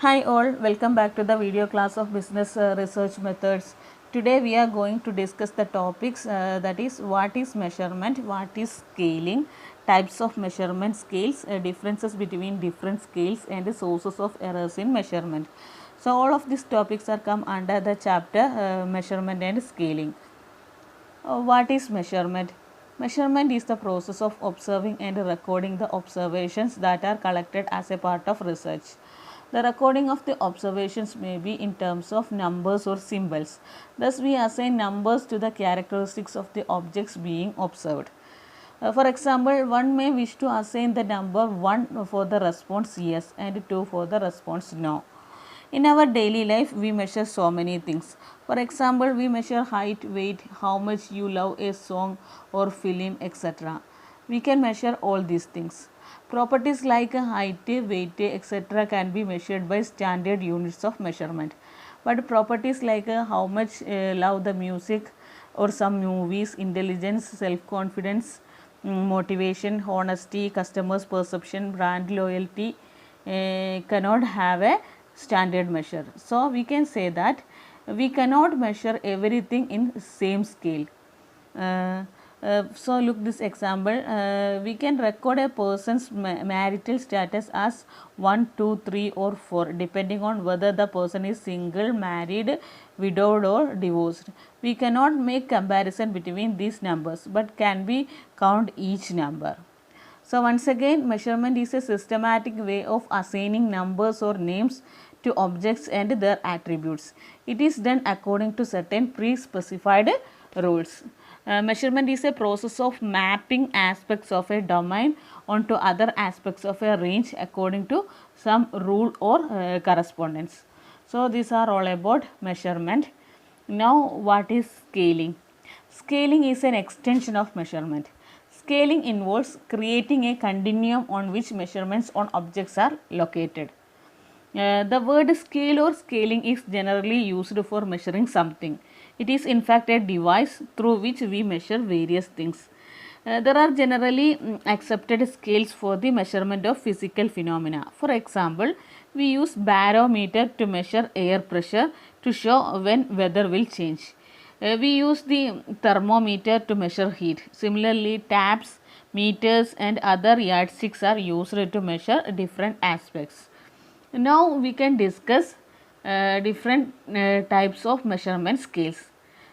Hi all, welcome back to the video class of business research methods. Today we are going to discuss the topics that is what is measurement, what is scaling, types of measurement scales, differences between different scales and the sources of errors in measurement. So all of these topics are come under the chapter measurement and scaling. What is measurement? Measurement is the process of observing and recording the observations that are collected as a part of research. The recording of the observations may be in terms of numbers or symbols. Thus, we assign numbers to the characteristics of the objects being observed. For example, one may wish to assign the number 1 for the response yes and 2 for the response no. In our daily life, we measure so many things. For example, we measure height, weight, how much you love a song or film, etc. We can measure all these things. Properties like height, weight, etc. can be measured by standard units of measurement. But properties like how much love the music or some movies, intelligence, self-confidence, motivation, honesty, customers' perception, brand loyalty cannot have a standard measure. So we can say that we cannot measure everything in same scale. So look this example. We can record a person's marital status as 1, 2, 3 or 4 depending on whether the person is single, married, widowed or divorced. We cannot make comparison between these numbers but can be count each number. So once again, measurement is a systematic way of assigning numbers or names to objects and their attributes. It is done according to certain pre-specified rules. Measurement is a process of mapping aspects of a domain onto other aspects of a range according to some rule or correspondence. So these are all about measurement. Now what is scaling? Scaling is an extension of measurement. Scaling involves creating a continuum on which measurements on objects are located. The word scale or scaling is generally used for measuring something. It is in fact a device through which we measure various things. There are generally accepted scales for the measurement of physical phenomena. For example, we use barometer to measure air pressure to show when weather will change. We use the thermometer to measure heat. Similarly, taps, meters and other yardsticks are used to measure different aspects. Now we can discuss different types of measurement scales.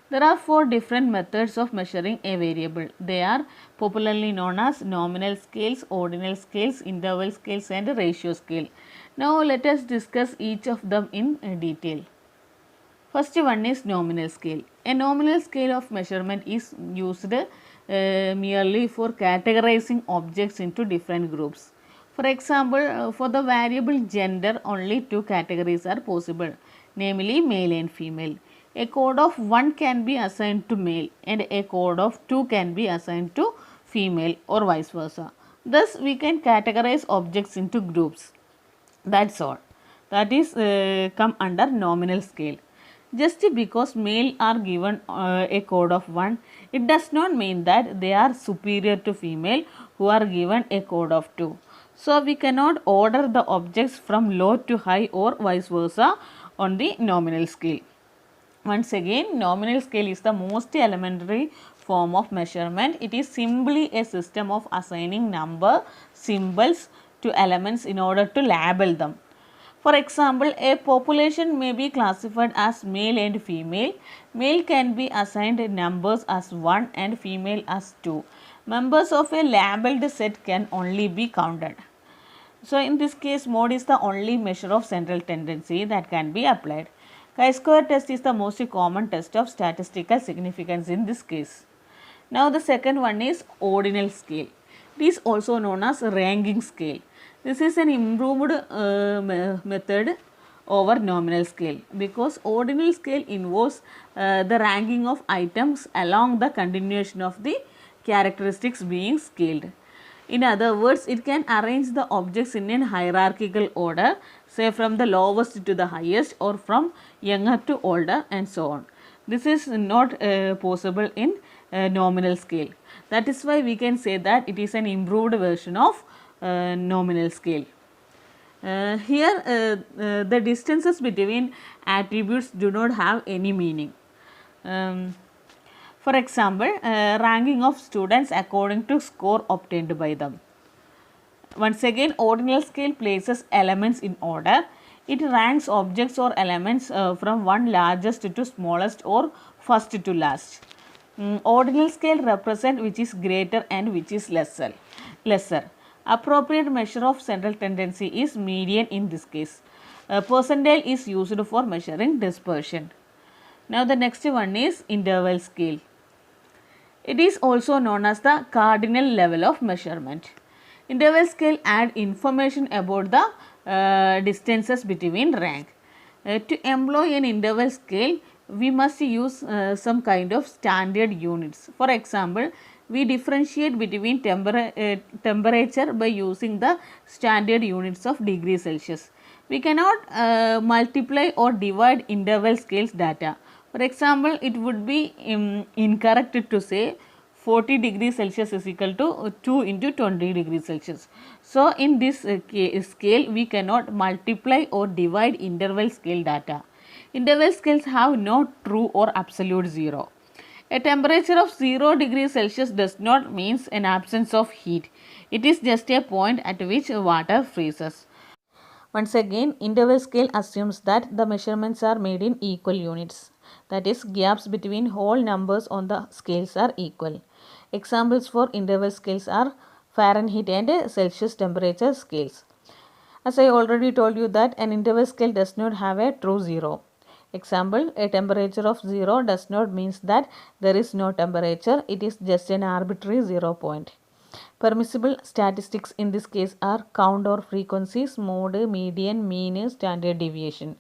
There are 4 different methods of measuring a variable. They are popularly known as nominal scales, ordinal scales, interval scales and ratio scale. Now let us discuss each of them in detail. First one is nominal scale. A nominal scale of measurement is used merely for categorizing objects into different groups. For example, for the variable gender, only 2 categories are possible, namely male and female. A code of 1 can be assigned to male and a code of 2 can be assigned to female or vice versa. Thus, we can categorize objects into groups. That's all. That is come under nominal scale. Just because male are given a code of 1, it does not mean that they are superior to female who are given a code of 2. So we cannot order the objects from low to high or vice versa on the nominal scale. Once again, nominal scale is the most elementary form of measurement. It is simply a system of assigning number, symbols to elements in order to label them. For example, a population may be classified as male and female. Male can be assigned numbers as 1 and female as 2. Members of a labeled set can only be counted. So in this case, mode is the only measure of central tendency that can be applied. Chi-square test is the most common test of statistical significance in this case. Now the second one is ordinal scale. It is also known as ranking scale. This is an improved method over nominal scale because ordinal scale involves the ranking of items along the continuation of the characteristics being scaled. In other words, it can arrange the objects in a hierarchical order, say from the lowest to the highest or from younger to older and so on. This is not possible in nominal scale. That is why we can say that it is an improved version of nominal scale. The distances between attributes do not have any meaning. Um, for example, ranking of students according to score obtained by them. Once again, ordinal scale places elements in order. It ranks objects or elements from one largest to smallest or first to last. Ordinal scale represent which is greater and which is lesser. Appropriate measure of central tendency is median in this case. Percentile is used for measuring dispersion. Now the next one is interval scale. It is also known as the cardinal level of measurement. Interval scale add information about the distances between rank. To employ an interval scale, we must use some kind of standard units. For example, we differentiate between temperature by using the standard units of degree Celsius. We cannot multiply or divide interval scales data. For example, it would be incorrect to say 40 degrees Celsius is equal to 2 into 20 degrees Celsius. So, in this scale, we cannot multiply or divide interval scale data. Interval scales have no true or absolute zero. A temperature of 0 degrees Celsius does not mean an absence of heat. It is just a point at which water freezes. Once again, interval scale assumes that the measurements are made in equal units. That is, gaps between whole numbers on the scales are equal. Examples for interval scales are Fahrenheit and Celsius temperature scales. As I already told you that an interval scale does not have a true zero. Example, a temperature of 0 does not mean that there is no temperature, it is just an arbitrary 0 point. Permissible statistics in this case are count or frequencies, mode, median, mean, standard deviation.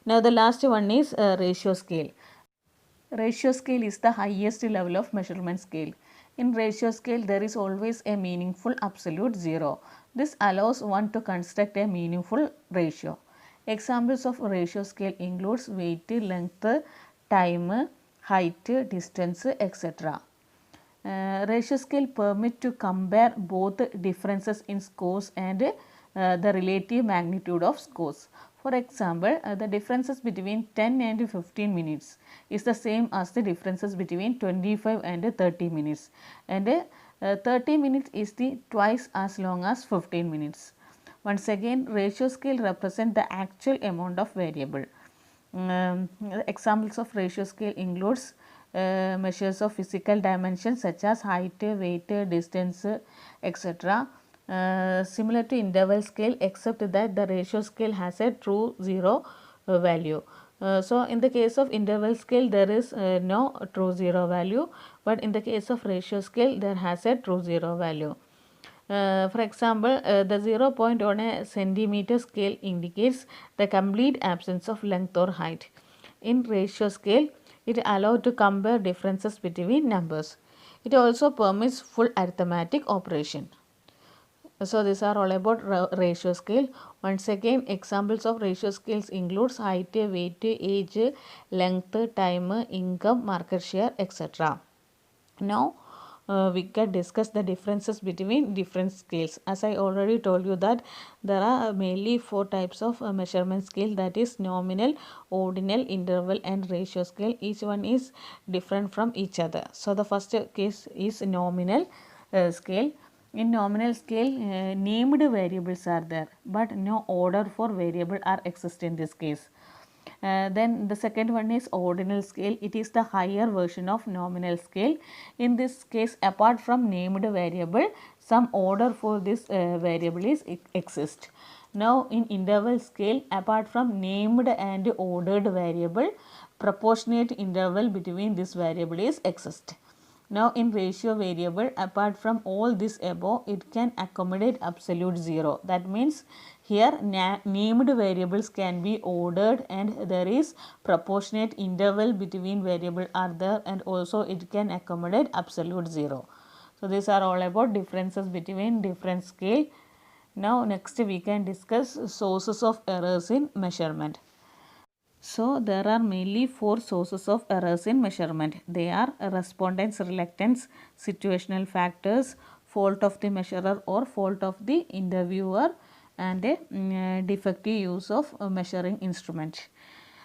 Now the last one is ratio scale. Ratio scale is the highest level of measurement scale. In ratio scale, there is always a meaningful absolute zero. This allows one to construct a meaningful ratio. Examples of ratio scale includes weight, length, time, height, distance, etc. Ratio scale permit to compare both differences in scores and the relative magnitude of scores. For example, the differences between 10 and 15 minutes is the same as the differences between 25 and 30 minutes, and 30 minutes is the twice as long as 15 minutes. Once again, ratio scale represent the actual amount of variable. Examples of ratio scale includes measures of physical dimensions such as height, weight, distance, etc. Similar to interval scale, except that the ratio scale has a true zero value. So, in the case of interval scale, there is no true zero value, but in the case of ratio scale, there has a true zero value. For example, the 0 point on a centimeter scale indicates the complete absence of length or height. In ratio scale, it allows to compare differences between numbers. It also permits full arithmetic operation. So, these are all about ratio scale. Once again, examples of ratio scales includes height, weight, age, length, time, income, market share, etc. Now, we can discuss the differences between different scales. As I already told you that there are mainly 4 types of measurement scale, that is nominal, ordinal, interval and ratio scale. Each one is different from each other. So, the first case is nominal scale. In nominal scale, named variables are there, but no order for variable are exist in this case. Then the second one is ordinal scale. It is the higher version of nominal scale. In this case, apart from named variable, some order for this variable is exist. Now in interval scale, apart from named and ordered variable, proportionate interval between this variable is exist. Now in ratio variable, apart from all this above, it can accommodate absolute zero. That means here named variables can be ordered and there is proportionate interval between variable are there, and also it can accommodate absolute zero. So these are all about differences between different scale. Now next we can discuss sources of errors in measurement. So, there are mainly 4 sources of errors in measurement. They are respondent's reluctance, situational factors, fault of the measurer or fault of the interviewer, and defective use of measuring instrument.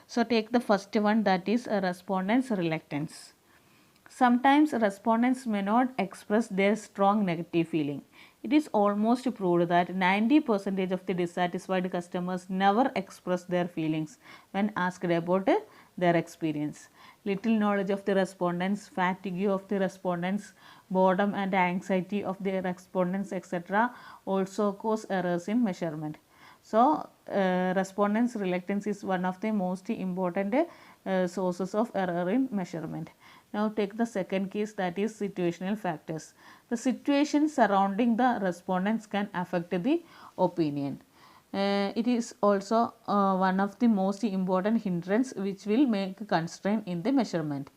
So take the first one, that is respondents' reluctance. Sometimes respondents may not express their strong negative feeling. It is almost proved that 90% of the dissatisfied customers never express their feelings when asked about their experience. Little knowledge of the respondents, fatigue of the respondents, boredom and anxiety of the respondents, etc., also cause errors in measurement. So, respondents' reluctance is one of the most important sources of error in measurement. Now, take the second case, that is situational factors. The situation surrounding the respondents can affect the opinion. It is also one of the most important hindrance which will make constraint in the measurement.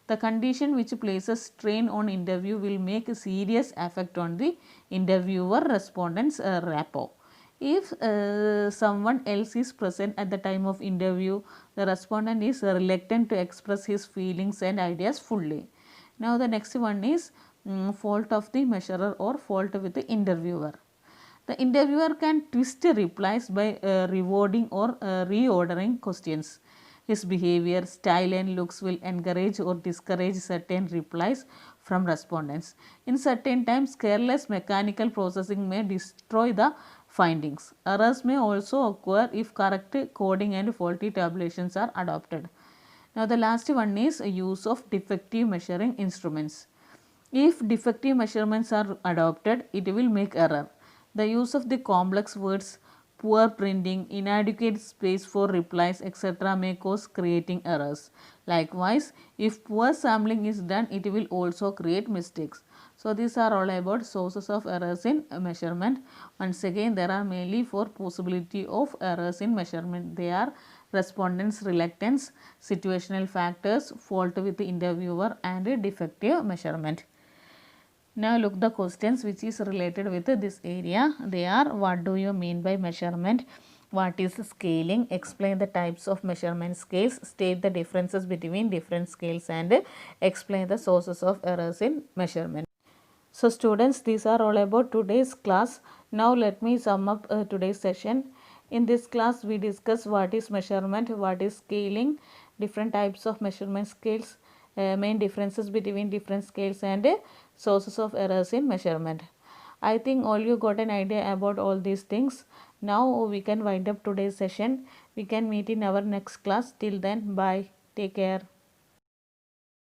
The condition which places strain on interview will make a serious effect on the interviewer respondent's rapport. If someone else is present at the time of interview, the respondent is reluctant to express his feelings and ideas fully. Now the next one is fault of the measurer or fault with the interviewer. The interviewer can twist replies by rewarding or reordering questions. His behavior, style and looks will encourage or discourage certain replies from respondents. In certain times, careless mechanical processing may destroy the findings. Errors may also occur if correct coding and faulty tabulations are adopted. Now the last one is use of defective measuring instruments. If defective measurements are adopted, it will make error. The use of the complex words, poor printing, inadequate space for replies, etc. may cause creating errors. Likewise, if poor sampling is done, it will also create mistakes. So these are all about sources of errors in measurement. Once again, there are mainly four possibility of errors in measurement. They are respondents' reluctance, situational factors, fault with the interviewer, and defective measurement. Now look the questions which is related with this area. They are: what do you mean by measurement? What is scaling? Explain the types of measurement scales. State the differences between different scales and explain the sources of errors in measurement. So students, these are all about today's class. Now let me sum up today's session. In this class we discuss what is measurement, what is scaling, different types of measurement scales, main differences between different scales, and sources of errors in measurement. I think all you got an idea about all these things. Now we can wind up today's session. We can meet in our next class. Till then, bye. Take care.